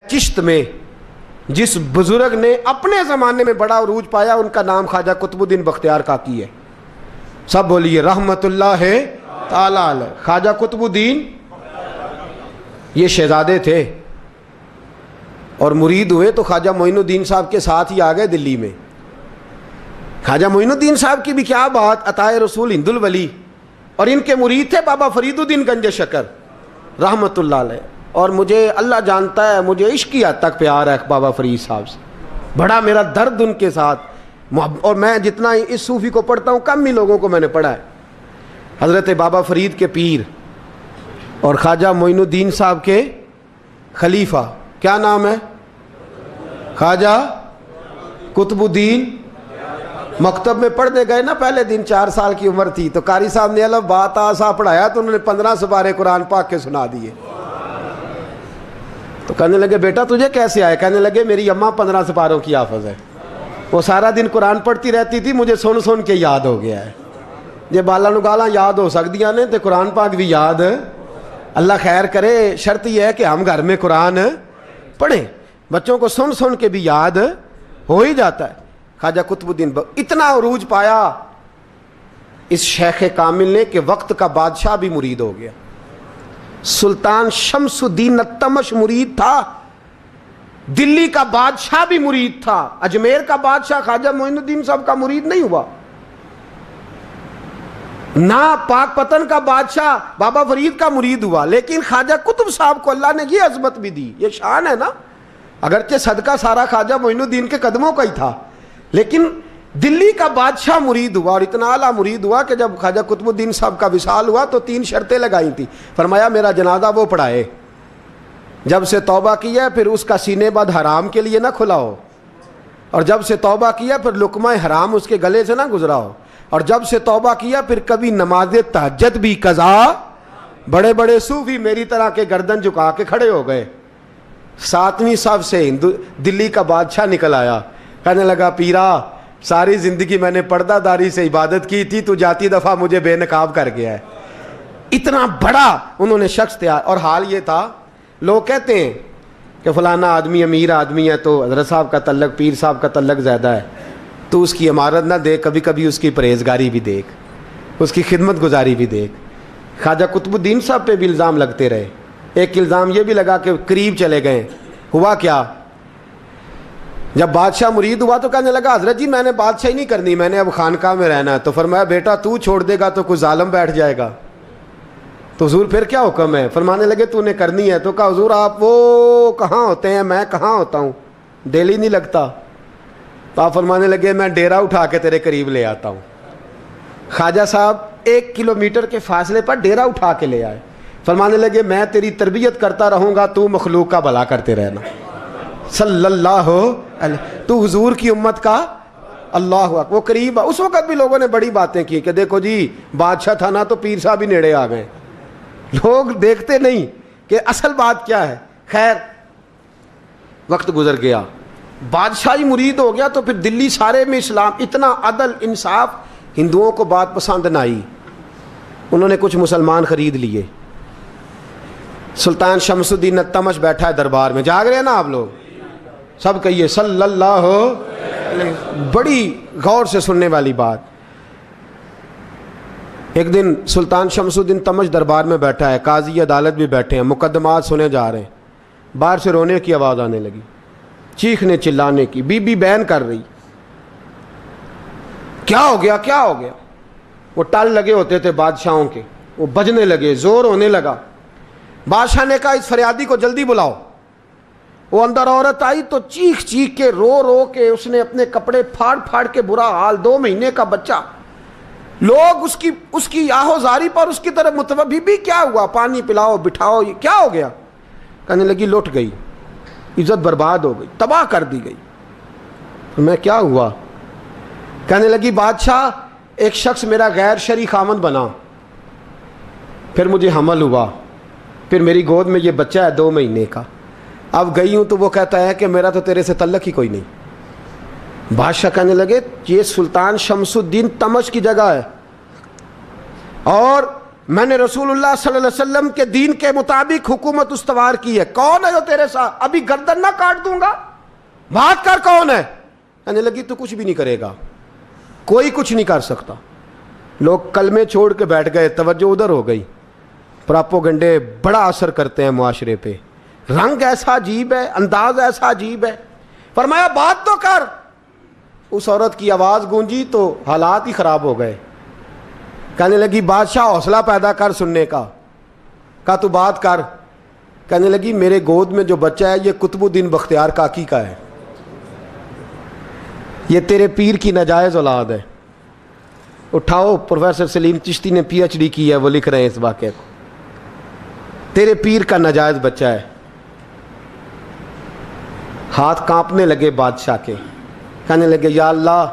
چشت میں جس بزرگ نے اپنے زمانے میں بڑا عروج پایا ان کا نام خواجہ قطب الدین بختیار کاکی ہے. سب بولیے رحمت اللہ تعالی علیہ. خواجہ قطب الدین یہ شہزادے تھے اور مرید ہوئے تو خواجہ معین الدین صاحب کے ساتھ ہی آ گئے دلی میں. خواجہ معین الدین صاحب کی بھی کیا بات، عطائے رسول ہند الولی، اور ان کے مرید تھے بابا فرید الدین گنج شکر رحمت اللہ علیہ. اور مجھے اللہ جانتا ہے مجھے عشق کی حد تک پیار ہے بابا فرید صاحب سے، بڑا میرا درد ان کے ساتھ. اور میں جتنا اس صوفی کو پڑھتا ہوں کم ہی لوگوں کو میں نے پڑھا ہے. حضرت بابا فرید کے پیر اور خواجہ معین الدین صاحب کے خلیفہ کیا نام ہے؟ خواجہ قطب الدین. مکتب میں پڑھنے گئے نا پہلے دن، 4 سال کی عمر تھی تو قاری صاحب نے الف با تا سا پڑھایا تو انہوں نے 15 سپارے قرآن پاک کے سنا دیے. تو کہنے لگے بیٹا تجھے کیسے آئے؟ کہنے لگے میری اماں 15 سپاروں کی حافظ ہے، وہ سارا دن قرآن پڑھتی رہتی تھی، مجھے سن سن کے یاد ہو گیا ہے. یہ بالا نگالا یاد ہو سکدیاں نے تو قرآن پاک بھی یاد. اللہ خیر کرے، شرط یہ ہے کہ ہم گھر میں قرآن پڑھیں، بچوں کو سن سن کے بھی یاد ہو ہی جاتا ہے. خواجہ قطب الدین اتنا عروج پایا اس شیخ کامل نے کہ وقت کا بادشاہ بھی مرید ہو گیا. سلطان شمس الدین التمش مرید تھا، دلی کا بادشاہ بھی مرید تھا. اجمیر کا بادشاہ خواجہ معین الدین صاحب کا مرید نہیں ہوا، نہ پاک پتن کا بادشاہ بابا فرید کا مرید ہوا. لیکن خواجہ قطب صاحب کو اللہ نے یہ عظمت بھی دی، یہ شان ہے نا. اگرچہ صدقہ سارا خواجہ معین الدین کے قدموں کا ہی تھا، لیکن دلی کا بادشاہ مرید ہوا. اور اتنا اعلیٰ مرید ہوا کہ جب خواجہ قطب الدین صاحب کا وصال ہوا تو 3 شرطیں لگائی تھی. فرمایا میرا جنازہ وہ پڑھائے، جب سے توبہ کیا پھر اس کا سینے بد حرام کے لیے نہ کھلا ہو، اور جب سے توبہ کیا پھر لقمہ حرام اس کے گلے سے نہ گزرا ہو، اور جب سے توبہ کیا پھر کبھی نماز تہجد بھی قضا. بڑے بڑے صوفی میری طرح کے گردن جھکا کے کھڑے ہو گئے. 7ویں صف سے دلی کا بادشاہ نکل آیا، کہنے لگا پیرا ساری زندگی میں نے پردہ داری سے عبادت کی تھی، تو جاتی دفعہ مجھے بے نقاب کر گیا ہے. اتنا بڑا انہوں نے شخص تھا. اور حال یہ تھا، لوگ کہتے ہیں کہ فلانا آدمی امیر آدمی ہے تو حضرت صاحب کا تعلق پیر صاحب کا تعلق زیادہ ہے، تو اس کی عمارت نہ دیکھ، کبھی کبھی اس کی پرہیزگاری بھی دیکھ، اس کی خدمت گزاری بھی دیکھ. خواجہ قطب الدین صاحب پہ بھی الزام لگتے رہے. ایک الزام یہ بھی لگا کہ قریب چلے گئے. ہوا کیا، جب بادشاہ مرید ہوا تو کہنے لگا حضرت جی میں نے بادشاہی نہیں کرنی، میں نے اب خانقاہ میں رہنا ہے. تو فرمایا بیٹا تو چھوڑ دے گا تو کوئی ظالم بیٹھ جائے گا. تو حضور پھر کیا حکم ہے؟ فرمانے لگے تو نے کرنی ہے. تو کہا حضور آپ وہ کہاں ہوتے ہیں، میں کہاں ہوتا ہوں، دل نہیں لگتا. تو آپ فرمانے لگے میں ڈیرا اٹھا کے تیرے قریب لے آتا ہوں. خواجہ صاحب 1 کلومیٹر کے فاصلے پر ڈیرا اٹھا کے لے آئے. فرمانے لگے میں تیری تربیت کرتا رہوں گا، تو مخلوق کا بھلا کرتے رہنا. صلی اللہ علیہ، تو حضور کی امت کا اللہ اکبر. وہ قریب، اس وقت بھی لوگوں نے بڑی باتیں کی کہ دیکھو جی بادشاہ تھا نا تو پیر صاحب ہی نیڑے آ گئے. لوگ دیکھتے نہیں کہ اصل بات کیا ہے. خیر وقت گزر گیا، بادشاہی مرید ہو گیا تو پھر دلی سارے میں اسلام، اتنا عدل انصاف. ہندوؤں کو بات پسند نہ آئی، انہوں نے کچھ مسلمان خرید لیے. سلطان شمس الدین التمش بیٹھا ہے دربار میں، جاگ رہے ہیں نا آپ لوگ سب، کہیے صلی اللہ علیہ. بڑی غور سے سننے والی بات. ایک دن سلطان شمس الدین تمش دربار میں بیٹھا ہے، قاضی عدالت بھی بیٹھے ہیں، مقدمات سنے جا رہے ہیں. باہر سے رونے کی آواز آنے لگی، چیخنے چلانے کی. بی بی بیان کر رہی، کیا ہو گیا کیا ہو گیا. وہ ٹال لگے ہوتے تھے بادشاہوں کے، وہ بجنے لگے، زور ہونے لگا. بادشاہ نے کہا اس فریادی کو جلدی بلاؤ. وہ اندر عورت آئی تو چیخ چیخ کے رو رو کے اس نے اپنے کپڑے پھاڑ پھاڑ کے، برا حال، 2 مہینے کا بچہ. لوگ اس کی آہو زاری پر اس کی طرف متوجہ. بھی کیا ہوا، پانی پلاؤ بٹھاؤ، یہ کیا ہو گیا. کہنے لگی لٹ گئی، عزت برباد ہو گئی، تباہ کر دی گئی. میں کیا ہوا؟ کہنے لگی بادشاہ ایک شخص میرا غیر شرعی خامند بنا، پھر مجھے حمل ہوا، پھر میری گود میں یہ بچہ ہے 2 مہینے کا. اب گئی ہوں تو وہ کہتا ہے کہ میرا تو تیرے سے تعلق ہی کوئی نہیں. بادشاہ کہنے لگے یہ سلطان شمس الدین تمش کی جگہ ہے اور میں نے رسول اللہ صلی اللہ علیہ وسلم کے دین کے مطابق حکومت استوار کی ہے. کون ہے جو تیرے ساتھ؟ ابھی گردن نہ کاٹ دوں گا, بات کر کون ہے. کہنے لگی تو کچھ بھی نہیں کرے گا, کوئی کچھ نہیں کر سکتا. لوگ کلمے چھوڑ کے بیٹھ گئے, توجہ ادھر ہو گئی. پراپوگنڈے بڑا اثر کرتے ہیں معاشرے پہ. رنگ ایسا عجیب ہے, انداز ایسا عجیب ہے. فرمایا بات تو کر. اس عورت کی آواز گونجی تو حالات ہی خراب ہو گئے. کہنے لگی بادشاہ حوصلہ پیدا کر سننے کا. کہا تو بات کر. کہنے لگی میرے گود میں جو بچہ ہے یہ قطب الدین بختیار کاکی کا ہے, یہ تیرے پیر کی ناجائز اولاد ہے. اٹھاؤ, پروفیسر سلیم چشتی نے پی ایچ ڈی کی ہے, وہ لکھ رہے ہیں اس واقعے کو. تیرے پیر کا ناجائز بچہ ہے. ہاتھ کانپنے لگے بادشاہ کے. کہنے لگے یا اللہ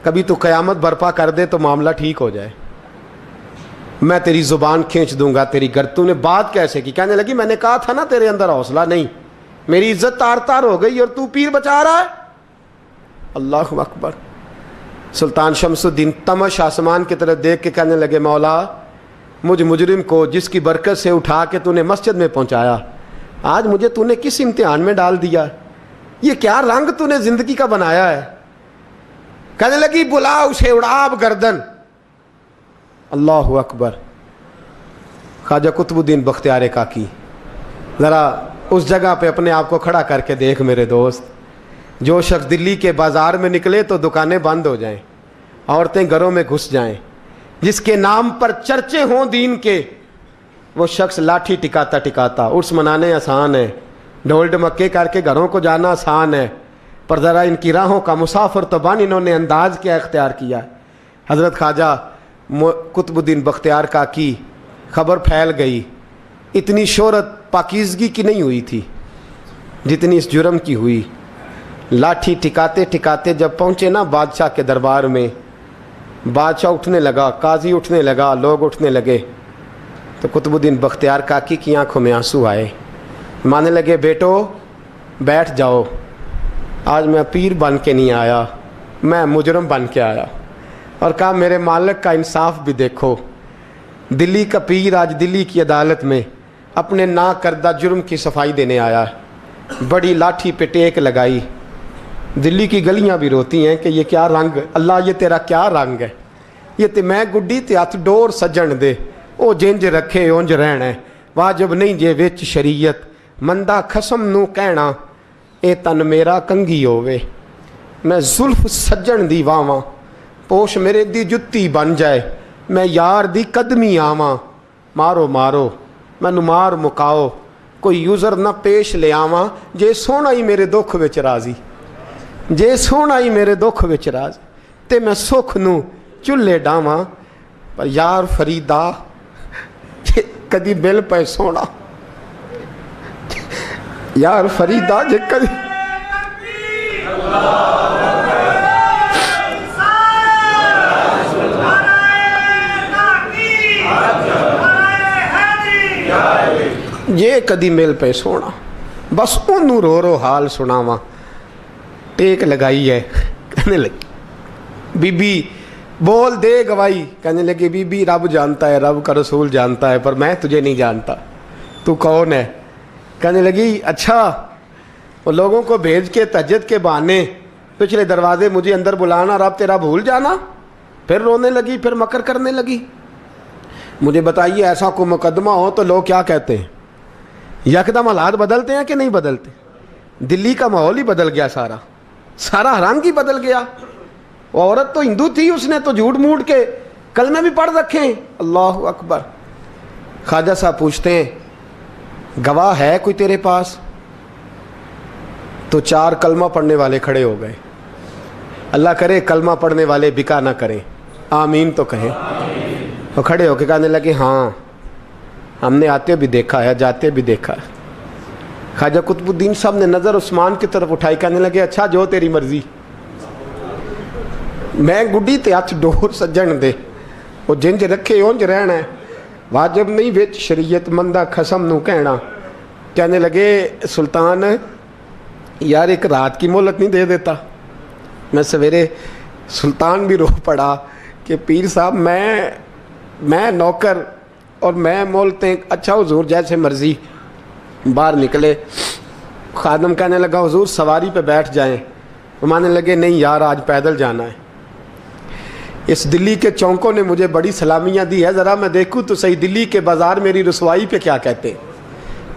کبھی تو قیامت برپا کر دے تو معاملہ ٹھیک ہو جائے, میں تیری زبان کھینچ دوں گا تیری گر. تو نے بات کیسے کی؟ کہنے لگی میں نے کہا تھا نا تیرے اندر حوصلہ نہیں, میری عزت تار تار ہو گئی اور تو پیر بچا رہا ہے. اللہ اکبر. سلطان شمس الدین تمش آسمان کی طرف دیکھ کے کہنے لگے مولا مجھ مجرم کو جس کی برکت سے اٹھا کے تو نے مسجد میں پہنچایا, آج مجھے تو نے کس امتحان میں ڈال دیا؟ یہ کیا رنگ تو نے زندگی کا بنایا ہے. کہنے لگی بلا اسے, اڑاب گردن. اللہ اکبر. خواجہ قطب الدین بختیار کاکی, ذرا اس جگہ پہ اپنے آپ کو کھڑا کر کے دیکھ میرے دوست. جو شخص دلی کے بازار میں نکلے تو دکانیں بند ہو جائیں, عورتیں گھروں میں گھس جائیں, جس کے نام پر چرچے ہوں دین کے, وہ شخص لاٹھی ٹکاتا ٹکاتا. عرس منانے آسان ہے, ڈھول ڈمکے کر کے گھروں کو جانا آسان ہے, پر ذرا ان کی راہوں کا مسافر تو بن انہوں نے انداز کیا اختیار کیا. حضرت خواجہ قطب الدین بختیار کاکی, خبر پھیل گئی. اتنی شہرت پاکیزگی کی نہیں ہوئی تھی جتنی اس جرم کی ہوئی. لاٹھی ٹکاتے ٹکاتے جب پہنچے نا بادشاہ کے دربار میں, بادشاہ اٹھنے لگا, قاضی اٹھنے لگا, لوگ اٹھنے لگے, تو قطب الدین بختیار کاکی کی آنکھوں میں آنسو آئے. مانے لگے بیٹو بیٹھ جاؤ, آج میں پیر بن کے نہیں آیا, میں مجرم بن کے آیا. اور کہا میرے مالک کا انصاف بھی دیکھو. دلی کا پیر آج دلی کی عدالت میں اپنے نا کردہ جرم کی صفائی دینے آیا. بڑی لاٹھی پہ ٹیک لگائی. دلی کی گلیاں بھی روتی ہیں کہ یہ کیا رنگ, اللہ یہ تیرا کیا رنگ ہے. یہ تے میں گڈی تے ہاتھ ڈور سجن دے, او جنج رکھے اونج رہنا ہے. واجب نہیں جے وچ شریعت, مندہ خسم نو کہنا اے تن میرا کنگھی ہووے. میں زلف سجن دی واواں, پوش میرے دی جتی بن جائے, میں یار دی قدمی آواں. مارو مارو مینو مار مکاؤ, کوئی یوزر نہ پیش لے آواں. جے سونا ہی میرے دکھ وچ راضی, جے سونا ہی میرے دکھ وچ راضی, تے میں سکھ نو چلے ڈاواں. پر یار فریدا جے کدی بل پے سونا, یار فریدا جے کدی یہ کدی مل پہ سونا, بس انہوں رو رو حال سناواں. ٹیک لگائی ہے. کہنے لگی بی بی بول دے گواہی. کہنے لگی بی بی رب جانتا ہے, رب کا رسول جانتا ہے, پر میں تجھے نہیں جانتا, تو کون ہے. کہنے لگی اچھا وہ لوگوں کو بھیج کے تہجد کے بہانے پچھلے دروازے مجھے اندر بلانا, رب تیرا بھول جانا. پھر رونے لگی, پھر مکر کرنے لگی. مجھے بتائیے ایسا کوئی مقدمہ ہو تو لوگ کیا کہتے ہیں؟ یکدم حالات بدلتے ہیں کہ نہیں بدلتے؟ دلی کا ماحول ہی بدل گیا, سارا رنگ ہی بدل گیا. وہ عورت تو ہندو تھی, اس نے تو جھوٹ موٹ کے کلمے بھی پڑھ رکھے ہیں. اللہ اکبر. خواجہ صاحب پوچھتے ہیں گواہ ہے کوئی تیرے پاس؟ تو 4 کلمہ پڑھنے والے کھڑے ہو گئے. اللہ کرے کلمہ پڑھنے والے بکا نہ کریں, آمین تو کہیں. وہ کھڑے ہو کے کہنے لگے ہاں ہم نے آتے بھی دیکھا ہے, جاتے بھی دیکھا ہے. خواجہ قطب الدین صاحب نے نظر عثمان کی طرف اٹھائی, کہنے لگے اچھا جو تیری مرضی, میں گڈی تے ہاتھ ڈور سجن دے, وہ جنج رکھے اونج رہنا ہے. واجب نہیں وچ شریعت, مندہ خسم نو کہنا. کہنے لگے سلطان یار ایک رات کی مہلت نہیں دے دیتا؟ میں سویرے سلطان بھی رو پڑا کہ پیر صاحب میں نوکر اور میں بولتے ہیں اچھا حضور جیسے مرضی. باہر نکلے, خادم کہنے لگا حضور سواری پہ بیٹھ جائیں. مانے لگے نہیں یار آج پیدل جانا ہے. اس دلی کے چونکوں نے مجھے بڑی سلامیاں دی ہے, ذرا میں دیکھوں تو صحیح دلی کے بازار میری رسوائی پہ کیا کہتے ہیں.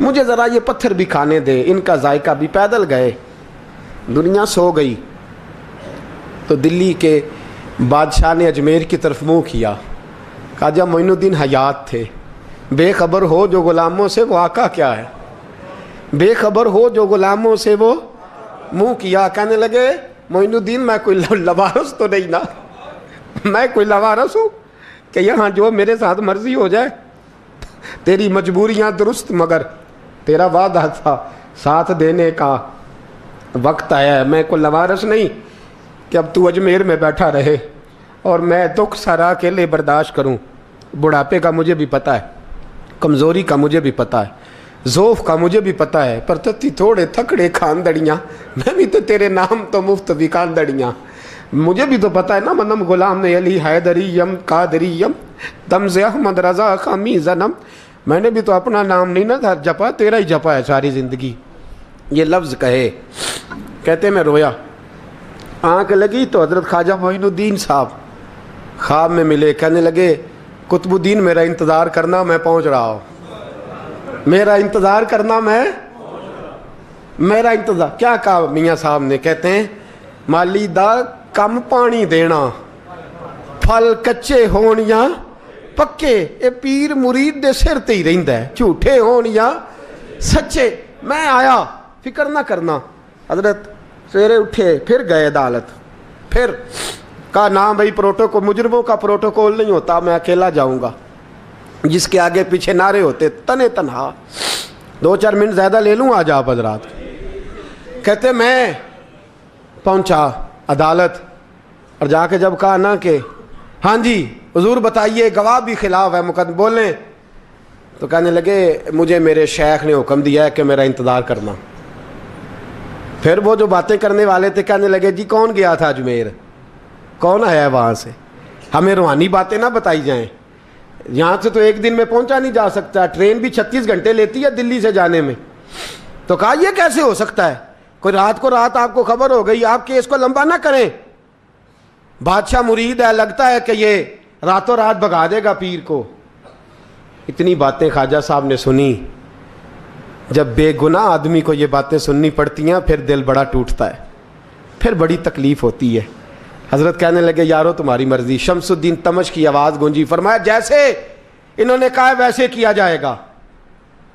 مجھے ذرا یہ پتھر بھی کھانے دے, ان کا ذائقہ بھی. پیدل گئے, دنیا سو گئی تو دلی کے بادشاہ نے اجمیر کی طرف منہ کیا. خواجہ معین الدین حیات تھے. بے خبر ہو جو غلاموں سے وہ آقا کیا ہے, بے خبر ہو جو غلاموں سے وہ منہ کیا. کہنے لگے معین الدین میں کوئی لوارس تو نہیں نا, میں کوئی لوارس ہوں کہ یہاں جو میرے ساتھ مرضی ہو جائے. تیری مجبوریاں درست مگر تیرا وعدہ تھا ساتھ دینے کا وقت آیا ہے. میں کوئی لوارس نہیں کہ اب تو اجمیر میں بیٹھا رہے اور میں دکھ سارا اکیلے برداشت کروں. بڑھاپے کا مجھے بھی پتہ ہے, کمزوری کا مجھے بھی پتہ ہے, ذوف کا مجھے بھی پتہ ہے, پر تتی تھوڑے تھکڑے خاندڑیاں, میں بھی تو تیرے نام تو مفت بھی خاندڑیاں. مجھے بھی تو پتہ ہے نا منم غلام نے علی حیدریم قادریم تمز احمد رضا خامی زنم. میں نے بھی تو اپنا نام نہیں نا تھا جپا, تیرا ہی جپا ہے ساری زندگی. یہ لفظ کہے, کہتے میں رویا. آنکھ لگی تو حضرت خواجہ معین الدین صاحب خواب میں ملے. کہنے لگے قطب الدین میرا انتظار کرنا, میں پہنچ رہا ہوں. میرا انتظار کرنا, میرا انتظار. کیا کہا میاں صاحب نے؟ کہتے ہیں مالی دا کم پانی دینا, پھل کچے ہون یا پکے, اے پیر مرید دے سر تے ہی رہندا ہے, جھوٹے ہون یا سچے. میں آیا, فکر نہ کرنا. حضرت سویرے اٹھے, پھر گئے عدالت. پھر کہا نہ بھائی پروٹوکول, مجرموں کا پروٹوکول نہیں ہوتا, میں اکیلا جاؤں گا. جس کے آگے پیچھے نعرے ہوتے تنے تنہا. 2-4 منٹ زیادہ لے لوں آج آپ حضرات. کہتے میں پہنچا عدالت اور جا کے جب کہا نا کہ ہاں جی حضور بتائیے, گواہ بھی خلاف ہے, مقدم بولیں, تو کہنے لگے مجھے میرے شیخ نے حکم دیا ہے کہ میرا انتظار کرنا. پھر وہ جو باتیں کرنے والے تھے کہنے لگے جی کون گیا تھا اجمیر, کون آیا ہے وہاں سے, ہمیں روحانی باتیں نہ بتائی جائیں. یہاں سے تو ایک دن میں پہنچا نہیں جا سکتا, ٹرین بھی 36 گھنٹے لیتی ہے دلی سے جانے میں. تو کہا یہ کیسے ہو سکتا ہے, کوئی رات کو رات آپ کو خبر ہو گئی, آپ کیس کو لمبا نہ کریں. بادشاہ مرید ہے, لگتا ہے کہ یہ راتوں رات بھگا دے گا پیر کو. اتنی باتیں خواجہ صاحب نے سنی. جب بے گناہ آدمی کو یہ باتیں سننی پڑتی ہیں پھر دل بڑا ٹوٹتا ہے, پھر بڑی تکلیف ہوتی ہے. حضرت کہنے لگے یارو تمہاری مرضی. شمس الدین تمش کی آواز گونجی. فرمایا جیسے انہوں نے کہا ویسے کیا جائے گا.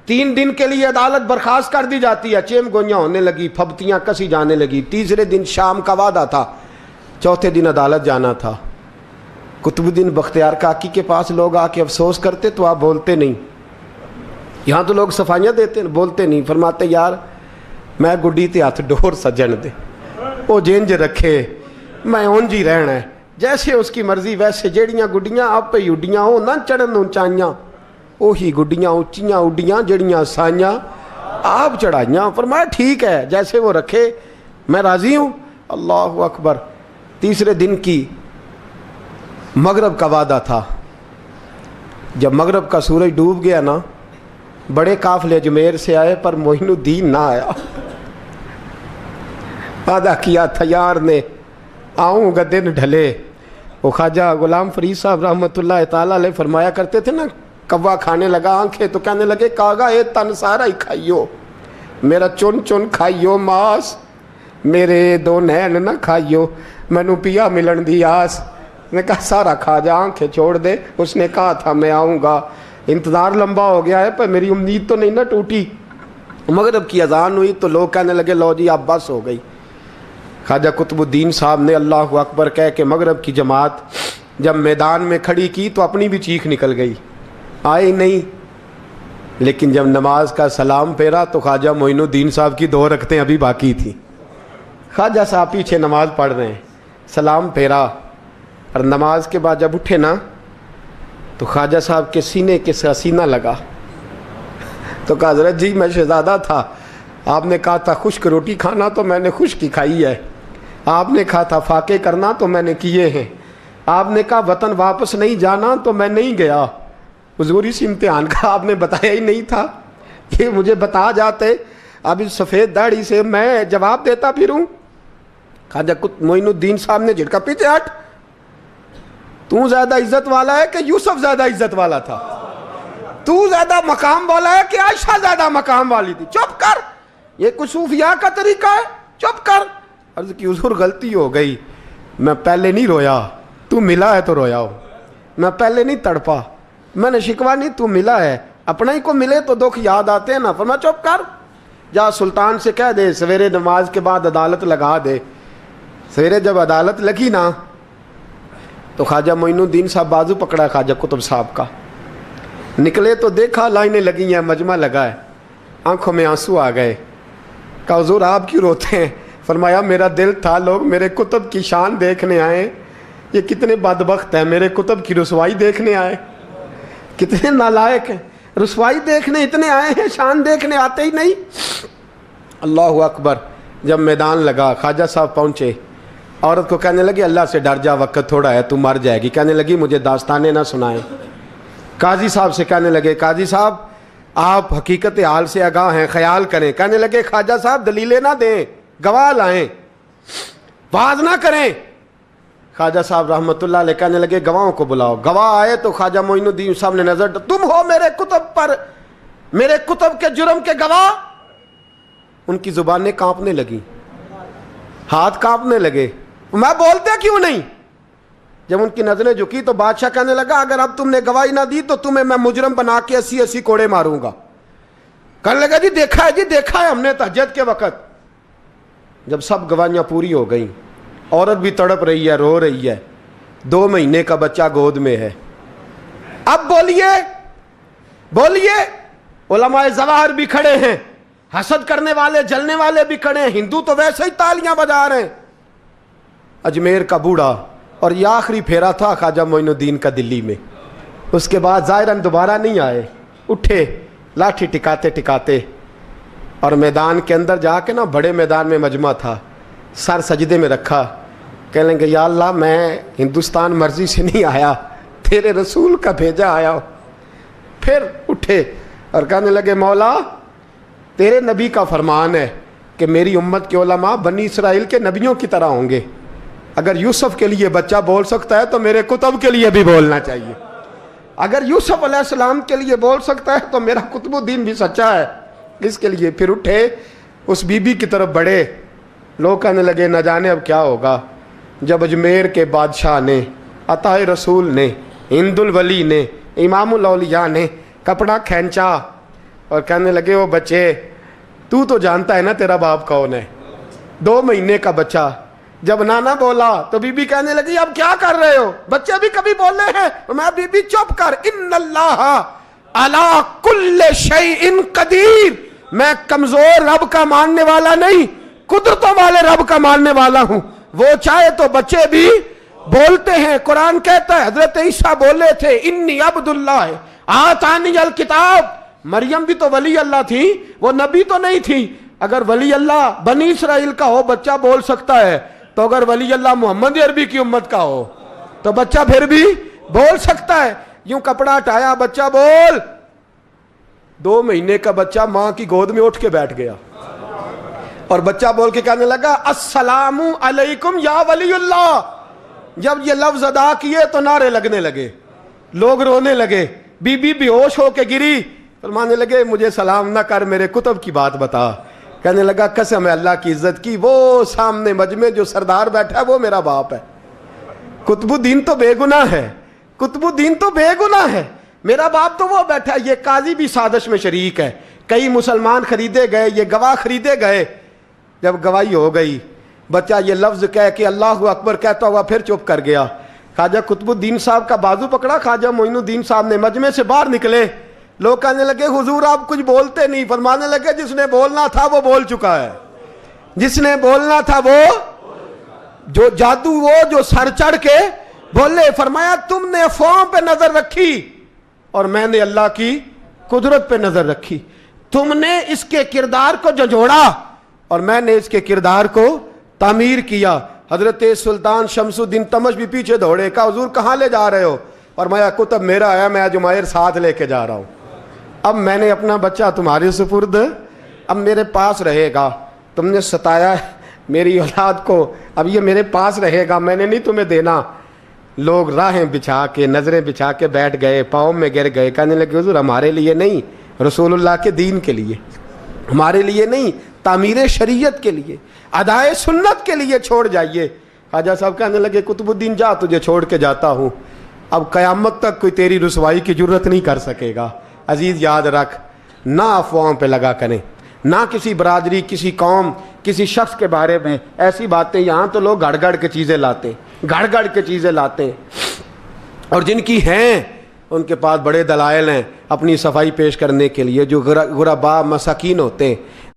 3 دن کے لیے عدالت برخاست کر دی جاتی ہے. چیم گوئیاں ہونے لگی, پھبتیاں کسی جانے لگی. تیسرے دن شام کا وعدہ تھا, چوتھے دن عدالت جانا تھا. قطب الدین بختیار کاکی کے پاس لوگ آ کے افسوس کرتے تو آپ بولتے نہیں. یہاں تو لوگ صفائیاں دیتے بولتے نہیں. فرماتے یار میں گڈی تے ہاتھ ڈور سجن دے, وہ جینج رکھے, میں اونج ہی رہنا ہے, جیسے اس کی مرضی ویسے. جیڑیاں گڈیاں آپ پہ اڈیاں ہو نہ چڑھن اونچائیاں, وہی گڈیاں اونچیاں اڈیاں جڑیاں سائیاں آپ چڑھائیاں. فرمایا ٹھیک ہے جیسے وہ رکھے, میں راضی ہوں. اللہ اکبر. تیسرے دن کی مغرب کا وعدہ تھا. جب مغرب کا سورج ڈوب گیا نا, بڑے قافلے اجمیر سے آئے پر معین الدین نہ آیا. وعدہ کیا تھا یار نے آؤں گا دن ڈھلے. وہ خواجہ غلام فرید صاحب رحمۃ اللہ تعالیٰ علیہ فرمایا کرتے تھے نا, کوا کھانے لگا آنکھیں تو کہنے لگے کاغا اے تن سارا ہی کھائیو, میرا چن چن کھائیو ماس, میرے 2 نین نہ کھائیو, مینو پیا ملن دی آس. نے کہا سارا کھا جا, آنکھیں چھوڑ دے. اس نے کہا تھا میں آؤں گا, انتظار لمبا ہو گیا ہے پر میری امید تو نہیں نہ ٹوٹی. مغرب کی اذان ہوئی تو لوگ کہنے لگے لو جی اب بس ہو گئی. خواجہ قطب الدین صاحب نے اللہ اکبر کہہ کے مغرب کی جماعت جب میدان میں کھڑی کی تو اپنی بھی چیخ نکل گئی, آئے نہیں. لیکن جب نماز کا سلام پھیرا تو خواجہ معین الدین صاحب کی 2 رکعتیں ابھی باقی تھیں. خواجہ صاحب پیچھے نماز پڑھ رہے ہیں, سلام پھیرا اور نماز کے بعد جب اٹھے نا تو خواجہ صاحب کے سینے کے سینہ لگا. تو کہا حضرت جی میں شہزادہ تھا, آپ نے کہا تھا خشک روٹی کھانا تو میں نے خشک ہی کھائی ہے, آپ نے کہا تھا فاقے کرنا تو میں نے کیے ہیں, آپ نے کہا وطن واپس نہیں جانا تو میں نہیں گیا. حضور اس امتحان کا آپ نے بتایا ہی نہیں تھا، یہ مجھے بتا جاتے اب اس سفید داڑھی سے میں جواب دیتا پھروں۔ خواجہ معین الدین صاحب نے جھٹکا، پیچھے ہٹ، تو زیادہ عزت والا ہے کہ یوسف زیادہ عزت والا تھا؟ تو زیادہ مقام والا ہے کہ عائشہ زیادہ مقام والی تھی؟ چپ کر، یہ کچھ صوفیاء کا طریقہ ہے، چپ کر۔ عرض کی حضور غلطی ہو گئی، میں پہلے نہیں رویا، تو ملا ہے تو رویا ہو، میں پہلے نہیں تڑپا، میں نے شکوا نہیں، تو ملا ہے، اپنا ہی کو ملے تو دکھ یاد آتے ہیں نا۔ فرمایا چپ کر، جا سلطان سے کہہ دے سویرے نماز کے بعد عدالت لگا دے۔ سویرے جب عدالت لگی نا تو خواجہ معین الدین صاحب بازو پکڑا خواجہ قطب صاحب کا، نکلے تو دیکھا لائنیں لگی ہیں، مجمع لگا ہے، آنکھوں میں آنسو آ گئے۔ کہا حضور آپ کیوں روتے ہیں؟ فرمایا میرا دل تھا لوگ میرے کتب کی شان دیکھنے آئے، یہ کتنے بدبخت ہیں، میرے کتب کی رسوائی دیکھنے آئے، کتنے نالائق ہیں، رسوائی دیکھنے اتنے آئے ہیں، شان دیکھنے آتے ہی نہیں۔ اللہ اکبر۔ جب میدان لگا خواجہ صاحب پہنچے، عورت کو کہنے لگی اللہ سے ڈر جا، وقت تھوڑا ہے، تو مر جائے گی۔ کہنے لگی مجھے داستانیں نہ سنائیں۔ قاضی صاحب سے کہنے لگے قاضی صاحب آپ حقیقت حال سے آگاہ ہیں، خیال کریں۔ کہنے لگے خواجہ صاحب دلیلیں نہ دیں، گواہ لائیں، واز نہ کریں۔ خواجہ صاحب رحمۃ اللہ علیہ کہنے لگے گواہوں کو بلاؤ۔ گواہ آئے تو خواجہ معین الدین صاحب نے نظر، تم ہو میرے کتب پر، میرے کتب کے جرم کے گواہ؟ ان کی زبانیں کانپنے لگیں، ہاتھ کانپنے لگے، میں بولتے کیوں نہیں؟ جب ان کی نظریں جھکی تو بادشاہ کہنے لگا اگر اب تم نے گواہی نہ دی تو تمہیں میں مجرم بنا کے 80 کوڑے ماروں گا۔ کہنے لگا جی دیکھا ہے، جی دیکھا ہے ہم نے تہجد کے وقت۔ جب سب گواہیاں پوری ہو گئیں، عورت بھی تڑپ رہی ہے، رو رہی ہے، 2 مہینے کا بچہ گود میں ہے۔ اب بولیے بولیے، علماء ظواہر بھی کھڑے ہیں، حسد کرنے والے جلنے والے بھی کھڑے ہیں، ہندو تو ویسے ہی تالیاں بجا رہے ہیں۔ اجمیر کا بوڑھا، اور یہ آخری پھیرا تھا خواجہ معین الدین کا دلی میں، اس کے بعد ظاہراً دوبارہ نہیں آئے، اٹھے لاٹھی ٹکاتے ٹکاتے اور میدان کے اندر جا کے نا، بڑے میدان میں مجمع تھا، سر سجدے میں رکھا، کہنے لگے یا اللہ میں ہندوستان مرضی سے نہیں آیا، تیرے رسول کا بھیجا آیا ہوں۔ پھر اٹھے اور کہنے لگے مولا تیرے نبی کا فرمان ہے کہ میری امت کے علماء بنی اسرائیل کے نبیوں کی طرح ہوں گے، اگر یوسف کے لیے بچہ بول سکتا ہے تو میرے کتب کے لیے بھی بولنا چاہیے، اگر یوسف علیہ السلام کے لیے بول سکتا ہے تو میرا قطب الدین بھی سچا ہے، اس کے لیے۔ پھر اٹھے اس بی بی کی طرف بڑھے، لوگ کہنے لگے نہ جانے اب کیا ہوگا۔ جب اجمیر کے بادشاہ نے، عطا رسول نے، ہند الولی نے، امام الاولیاء نے کپڑا کھینچا اور کہنے لگے وہ بچے تو جانتا ہے نا تیرا باپ کون ہے، 2 مہینے کا بچہ۔ جب نانا بولا تو بی بی کہنے لگی اب کیا کر رہے ہو، بچے بھی کبھی بولے ہیں؟ میں بی بی چپ کر، ان اللہ علی کل شیء قدیر، میں کمزور رب کا ماننے والا نہیں، قدرتوں والے رب کا ماننے والا ہوں، وہ چاہے تو بچے بھی بولتے ہیں۔ قرآن کہتا ہے حضرت عیسیٰ بولے تھے انی عبداللہ آتانی الکتاب، مریم بھی تو ولی اللہ تھی، وہ نبی تو نہیں تھی۔ اگر ولی اللہ بنی اسرائیل کا ہو بچہ بول سکتا ہے، تو اگر ولی اللہ محمد عربی کی امت کا ہو تو بچہ پھر بھی بول سکتا ہے۔ یوں کپڑا ہٹایا، بچہ بول، 2 مہینے کا بچہ ماں کی گود میں اٹھ کے بیٹھ گیا اور بچہ بول کے کہنے لگا السلام علیکم یا ولی اللہ۔ جب یہ لفظ ادا کیے تو نعرے لگنے لگے، لوگ رونے لگے، بی بی بے ہوش ہو کے گری، فرمانے لگے مجھے سلام نہ کر، میرے کتب کی بات بتا۔ کہنے لگا قسم ہے اللہ کی عزت کی، وہ سامنے مجمع جو سردار بیٹھا ہے وہ میرا باپ ہے، قطب الدین تو بے گناہ ہے، قطب الدین تو بے گناہ ہے، میرا باپ تو وہ بیٹھا ہے۔ یہ قاضی بھی سازش میں شریک ہے، کئی مسلمان خریدے گئے، یہ گواہ خریدے گئے۔ جب گواہی ہو گئی، بچہ یہ لفظ کہہ کے اللہ اکبر کہتا ہوا پھر چپ کر گیا۔ خواجہ قطب الدین صاحب کا بازو پکڑا، خواجہ معین الدین صاحب نے مجمع سے باہر نکلے، لوگ کہنے لگے حضور آپ کچھ بولتے نہیں۔ فرمانے لگے جس نے بولنا تھا وہ بول چکا ہے، جس نے بولنا تھا وہ جو جادو، وہ جو سر چڑھ کے بولے۔ فرمایا تم نے افواہوں پہ نظر رکھی اور میں نے اللہ کی قدرت پہ نظر رکھی، تم نے اس کے کردار کو جھنجھوڑا اور میں نے اس کے کردار کو تعمیر کیا۔ حضرت سلطان شمس الدین تمش بھی پیچھے دوڑے، کہا حضور کہاں لے جا رہے ہو؟ اور میں کتب میرا ہے، میں جمائر ساتھ لے کے جا رہا ہوں، اب میں نے اپنا بچہ تمہارے سپرد، اب میرے پاس رہے گا، تم نے ستایا ہے میری اولاد کو، اب یہ میرے پاس رہے گا، میں نے نہیں تمہیں دینا۔ لوگ راہیں بچھا کے، نظریں بچھا کے بیٹھ گئے، پاؤں میں گر گئے، کہنے لگے حضور ہمارے لیے نہیں، رسول اللہ کے دین کے لیے، ہمارے لیے نہیں، تعمیر شریعت کے لیے، ادائے سنت کے لیے چھوڑ جائیے۔ خواجہ صاحب کہنے لگے قطب الدین جا، تجھے چھوڑ کے جاتا ہوں، اب قیامت تک کوئی تیری رسوائی کی جرت نہیں کر سکے گا۔ عزیز یاد رکھ، نہ افواہوں پہ لگا کریں، نہ کسی برادری، کسی قوم، کسی شخص کے بارے میں ایسی باتیں، یہاں تو لوگ گھڑ گھڑ کے چیزیں لاتے ہیں، گھڑ گھڑ کے چیزیں لاتے ہیں، اور جن کی ہیں ان کے پاس بڑے دلائل ہیں اپنی صفائی پیش کرنے کے لیے، جو غربا مساکین ہوتے ہیں